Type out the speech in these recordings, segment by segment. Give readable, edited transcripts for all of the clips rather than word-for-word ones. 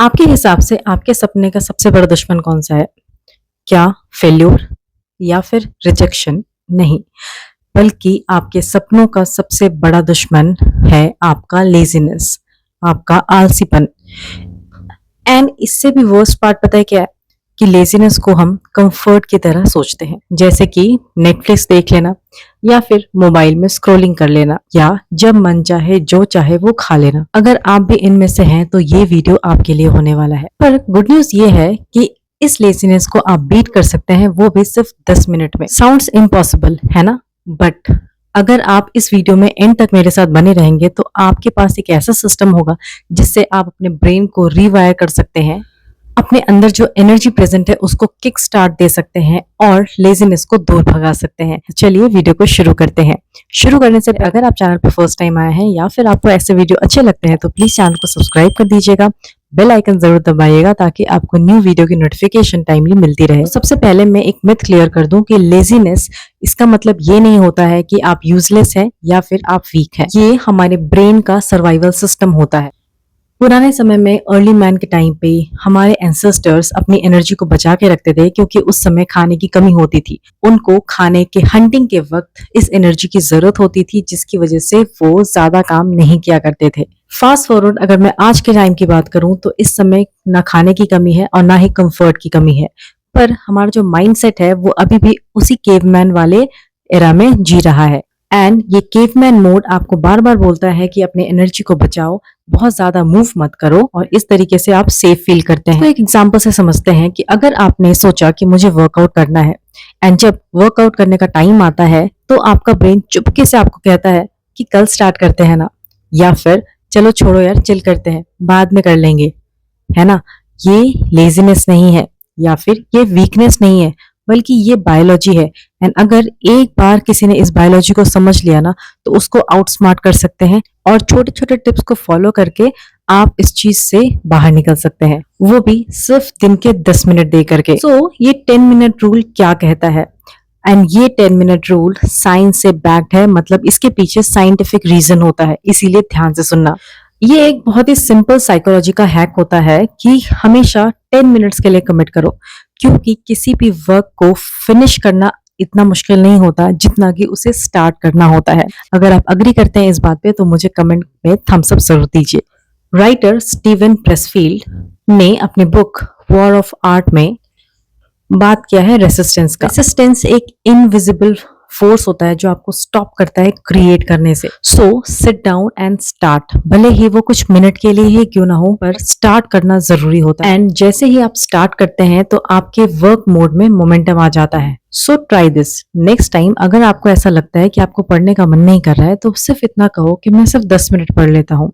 आपके हिसाब से आपके सपने का सबसे बड़ा दुश्मन कौन-सा है? क्या फेल्योर या फिर रिजेक्शन? नहीं, बल्कि आपके सपनों का सबसे बड़ा दुश्मन है आपका लेज़ीनेस, आपका आलसीपन। एंड इससे भी वर्स्ट पार्ट पता है क्या है? कि लेज़ीनेस को हम कंफर्ट की तरह सोचते हैं, जैसे कि नेटफ्लिक्स देख लेना या फिर मोबाइल में स्क्रॉलिंग कर लेना या जब मन चाहे जो चाहे वो खा लेना। अगर आप भी इनमें से हैं तो ये वीडियो आपके लिए होने वाला है। पर गुड न्यूज़ ये है कि इस लेज़ीनेस को आप बीट कर सकते हैं, वो भी सिर्फ 10 मिनट में। साउंड्स इम्पॉसिबल है ना? बट अगर आप इस वीडियो में एंड तक मेरे साथ बने रहेंगे तो आपके पास एक ऐसा सिस्टम होगा जिससे आप अपने ब्रेन को रीवायर कर सकते हैं, अपने अंदर जो एनर्जी प्रेजेंट है उसको किक स्टार्ट दे सकते हैं और लेजीनेस को दूर भगा सकते हैं। चलिए वीडियो को शुरू करते हैं। शुरू करने से अगर आप चैनल पर फर्स्ट टाइम आए हैं या फिर आपको ऐसे वीडियो अच्छे लगते हैं तो प्लीज चैनल को सब्सक्राइब कर दीजिएगा, बेल आइकन जरूर दबाइएगा ताकि आपको न्यू वीडियो की नोटिफिकेशन टाइमली मिलती रहे। सबसे पहले मैं एक मिथ क्लियर कर दूं कि लेजीनेस इसका मतलब ये नहीं होता है कि आप यूजलेस हैं या फिर आप वीक हैं। ये हमारे ब्रेन का सर्वाइवल सिस्टम होता है। पुराने समय में अर्ली मैन के टाइम पे हमारे एंसेस्टर्स अपनी एनर्जी को बचा के रखते थे क्योंकि उस समय खाने की कमी होती थी। उनको खाने के हंटिंग के वक्त इस एनर्जी की जरूरत होती थी जिसकी वजह से वो ज्यादा काम नहीं किया करते थे। फास्ट फॉरवर्ड अगर मैं आज के टाइम की बात करूं तो इस समय ना खाने की कमी है और ना ही कंफर्ट की कमी है, पर हमारा जो माइंडसेट है वो अभी भी उसी केवमैन वाले एरा में जी रहा है। एंड ये केवमैन मोड आपको बार बार बोलता है कि अपने एनर्जी को बचाओ, बहुत ज्यादा मूव मत करो और इस तरीके से आप सेफ फील करते हैं। तो एक एग्जांपल से समझते हैं कि अगर आपने सोचा कि मुझे वर्कआउट करना है एंड जब वर्कआउट करने का टाइम आता है तो आपका ब्रेन चुपके से आपको कहता है कि कल स्टार्ट करते हैं ना, या फिर चलो छोड़ो यार चिल करते हैं बाद में कर लेंगे, है ना। ये लेजीनेस नहीं है या फिर ये वीकनेस नहीं है, बल्कि ये बायोलॉजी है। एंड अगर एक बार किसी ने इस बायोलॉजी को समझ लिया ना तो उसको आउटस्मार्ट कर सकते हैं और छोटे छोटे टिप्स को फॉलो करके आप इस चीज से बाहर निकल सकते हैं, वो भी सिर्फ दिन के 10 मिनट दे करके। ये 10 मिनट रूल क्या कहता है? एंड ये 10 मिनट रूल साइंस से बैक्ड है, मतलब इसके पीछे साइंटिफिक रीजन होता है, इसीलिए ध्यान से सुनना। ये एक बहुत ही सिंपल साइकोलॉजी का हैक होता है कि हमेशा 10 मिनट्स के लिए कमिट करो, क्योंकि किसी भी वर्क को फिनिश करना इतना मुश्किल नहीं होता जितना कि उसे स्टार्ट करना होता है। अगर आप अग्री करते हैं इस बात पे तो मुझे कमेंट में थम्स अप जरूर दीजिए। राइटर स्टीवन प्रेसफील्ड ने अपनी बुक वॉर ऑफ आर्ट में बात किया है रेसिस्टेंस का। रेसिस्टेंस एक इनविजिबल फोर्स होता है जो आपको स्टॉप करता है क्रिएट करने से। So sit down and start, भले ही वो कुछ मिनट के लिए ही क्यों ना हो, पर स्टार्ट करना जरूरी होता है। एंड जैसे ही आप स्टार्ट करते हैं तो आपके वर्क मोड में मोमेंटम आ जाता है। So try this. Next time अगर आपको ऐसा लगता है कि आपको पढ़ने का मन नहीं कर रहा है तो सिर्फ इतना कहो कि मैं सिर्फ 10 मिनट पढ़ लेता हूँ।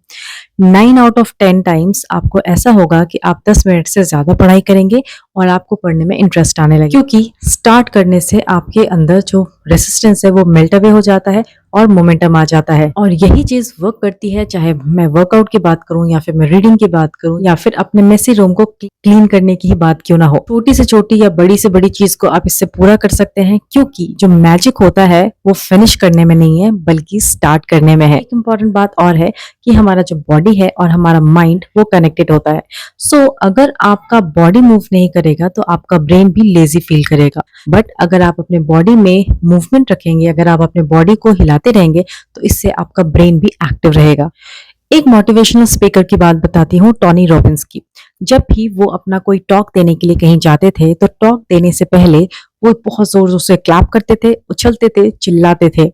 9 आउट ऑफ 10 टाइम्स आपको ऐसा होगा कि आप 10 मिनट से ज्यादा पढ़ाई करेंगे और आपको पढ़ने में इंटरेस्ट आने लगे, क्योंकि स्टार्ट करने से आपके अंदर जो रेसिस्टेंस है वो मेल्ट अवे हो जाता है और मोमेंटम आ जाता है। और यही चीज वर्क करती है, चाहे मैं वर्कआउट की बात करूं या फिर मैं रीडिंग की बात करूं या फिर अपने मेसी रूम को क्लीन करने की ही बात क्यों ना हो। छोटी से छोटी या बड़ी से बड़ी चीज को आप इससे पूरा कर सकते हैं, क्योंकि जो मैजिक होता है वो फिनिश करने में नहीं है बल्कि स्टार्ट करने में है। एक इंपॉर्टेंट बात और है कि हमारा जो बॉडी है और हमारा माइंड वो कनेक्टेड होता है। सो अगर आपका बॉडी मूव नहीं करेगा तो आपका ब्रेन भी लेजी फील करेगा, बट अगर आप अपने बॉडी में मूवमेंट रखेंगे, अगर आप अपने बॉडी को हिलाते रहेंगे तो इससे आपका ब्रेन भी एक्टिव रहेगा। एक मोटिवेशनल स्पीकर की बात बताती हूँ, टोनी रॉबिन्स की। जब भी वो अपना कोई टॉक देने के लिए कहीं जाते थे तो टॉक देने से पहले वो बहुत जोर जोर से क्लैप करते थे, उछलते थे, चिल्लाते थे।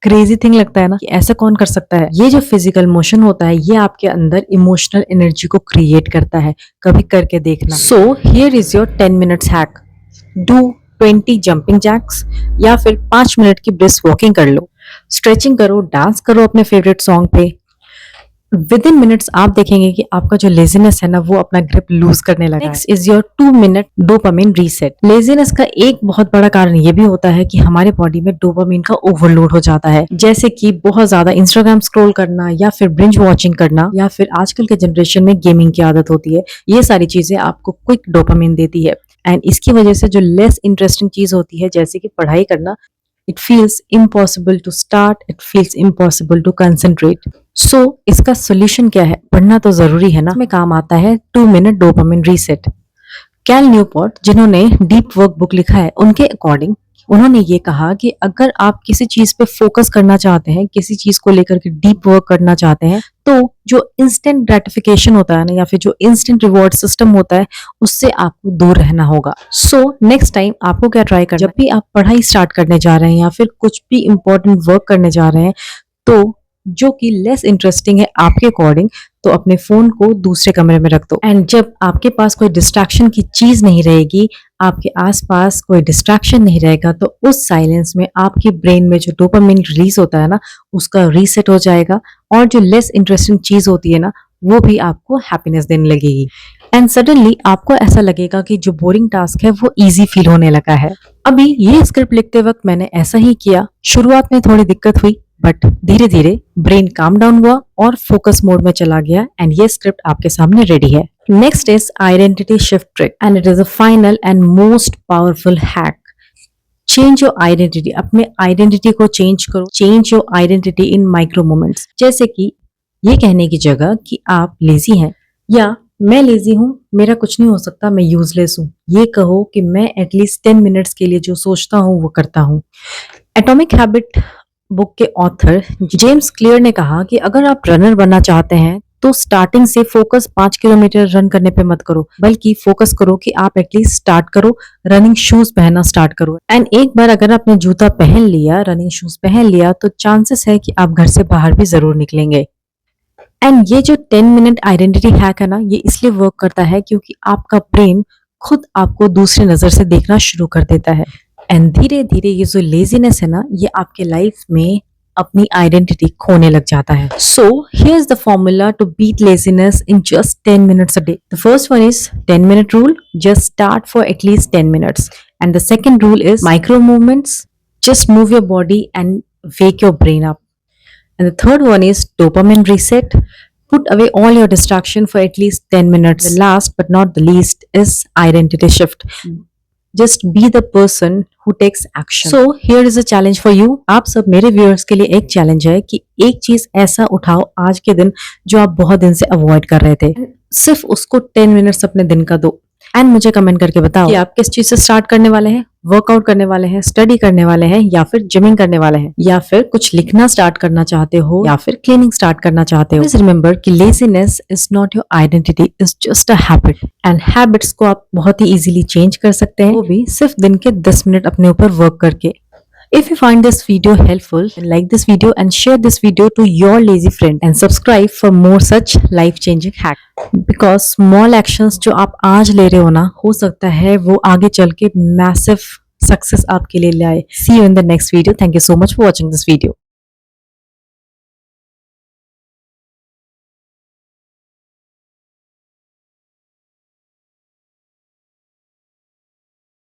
क्रेजी थिंग लगता है ना कि ऐसा कौन कर सकता है। ये जो फिजिकल मोशन होता है ये आपके अंदर इमोशनल एनर्जी को क्रिएट करता है, कभी करके देखना। सो here is your 10 minutes hack. Do 20 jumping jacks या फिर 5 मिनट की ब्रिस्क वॉकिंग कर लो, स्ट्रेचिंग करो, डांस करो अपने फेवरेट सॉन्ग पे। विद इन मिनट्स आप देखेंगे कि आपका जो लेजीनेस है ना वो अपना ग्रिप लूज करने लगा। Next is your 2 minute dopamine reset. Laziness का एक बहुत बड़ा कारण ये भी होता है कि हमारे बॉडी में डोपामिन का ओवरलोड हो जाता है, जैसे कि बहुत ज्यादा इंस्टाग्राम स्क्रॉल करना या फिर ब्रिंज वॉचिंग करना या फिर आजकल के जनरेशन में गेमिंग की आदत होती है। ये सारी चीजें आपको क्विक डोपामिन देती है एंड इसकी वजह से जो लेस इंटरेस्टिंग चीज होती है जैसे कि पढ़ाई करना, it feels impossible to start, it feels impossible to concentrate. इसका सोल्यूशन क्या है? पढ़ना तो जरूरी है ना। इसमें काम आता है 2 minute dopamine reset. Cal Newport जिन्होंने डीप वर्क बुक लिखा है, उनके अकॉर्डिंग उन्होंने ये कहा कि अगर आप किसी चीज पे फोकस करना चाहते हैं, किसी चीज को लेकर के डीप वर्क करना चाहते हैं, तो जो इंस्टेंट ग्रेटिफिकेशन होता है ना, या फिर जो इंस्टेंट रिवॉर्ड सिस्टम होता है, उससे आपको दूर रहना होगा। नेक्स्ट टाइम आपको क्या ट्राई करना, जब भी आप पढ़ाई स्टार्ट करने जा रहे हैं या फिर कुछ भी इंपॉर्टेंट वर्क करने जा रहे हैं, तो जो कि लेस इंटरेस्टिंग है आपके अकॉर्डिंग, तो अपने फोन को दूसरे कमरे में रख दो। एंड जब आपके पास कोई डिस्ट्रैक्शन की चीज नहीं रहेगी, आपके आसपास कोई डिस्ट्रैक्शन नहीं रहेगा, तो उस साइलेंस में आपकी ब्रेन में जो डोपामिन रिलीज होता है ना, उसका रीसेट हो जाएगा, और जो लेस इंटरेस्टिंग चीज होती है ना, वो भी आपको हैप्पीनेस देने लगेगी। एंड सडनली आपको ऐसा लगेगा कि जो बोरिंग टास्क है वो इजी फील होने लगा है। अभी ये स्क्रिप्ट लिखते वक्त मैंने ऐसा ही किया। शुरुआत में थोड़ी दिक्कत हुई, बट धीरे धीरे ब्रेन काम डाउन हुआ और फोकस मोड में चला गया, एंड ये स्क्रिप्ट आपके सामने रेडी है। Next is identity shift trick, and it is a final and most powerful hack. Change your identity, अपने आइडेंटिटी को चेंज करो। Change your identity in micro moments. जैसे कि ये कहने की जगह कि आप लेजी हैं, या मैं लेजी हूं, मेरा कुछ नहीं हो सकता, मैं यूजलेस हूं, ये कहो कि मैं एटलीस्ट 10 मिनट्स के लिए जो सोचता हूं वो करता हूं। एटॉमिक हैबिट बुक के ऑथर जेम्स क्लियर ने कहा कि अगर आप रनर बनना चाहते हैं, तो स्टार्टिंग से फोकस 5 किलोमीटर रन करने पे मत करो, बल्कि फोकस करो कि आप एटलीस्ट स्टार्ट करो, रनिंग शूज पहनना स्टार्ट करो। एंड एक बार अगर आपने जूता पहन लिया, रनिंग शूज पहन लिया, तो चांसेस है कि आप घर से बाहर भी जरूर निकलेंगे। एंड ये जो 10 मिनट आइडेंटिटी हैक है ना, ये इसलिए वर्क करता है क्योंकि आपका ब्रेन खुद आपको दूसरी नजर से देखना शुरू कर देता है। एंड धीरे धीरे ये जो लेजीनेस है ना, ये आपके लाइफ में अपनी आइडेंटिटी खोने लग जाता है। So here is the formula to beat laziness in just 10 minutes a day. The first one is 10 minute rule, just start for at least 10 minutes. And the second rule is micro movements, just move your body and wake your brain up. And the third one is dopamine reset. Put away all your distraction for at least 10 minutes. The last but not the least is identity shift. Just be the person who takes action. So here is a challenge for you. आप सब मेरे viewers के लिए एक challenge है कि एक चीज ऐसा उठाओ आज के दिन जो आप बहुत दिन से avoid कर रहे थे। सिर्फ उसको 10 मिनट्स अपने दिन का दो, एंड मुझे कमेंट करके बताओ कि आप किस चीज से स्टार्ट करने वाले हैं। वर्कआउट करने वाले हैं, स्टडी करने वाले हैं, या फिर जिमिंग करने वाले हैं, या फिर कुछ लिखना स्टार्ट करना चाहते हो, या फिर क्लीनिंग स्टार्ट करना चाहते हो। प्लीज रिमेंबर कि laziness is not your identity, is just a habit. And habits को आप बहुत ही इजीली चेंज कर सकते हैं, वो भी सिर्फ दिन के 10 मिनट अपने ऊपर वर्क करके। If you find this video helpful, then like this video and share this video to your lazy friend, and subscribe for more such life-changing hack. Because small actions जो आप आज ले रहे हो ना, हो सकता है वो आगे चल के massive success आपके लिए लाए। See you in the next video. Thank you so much for watching this video.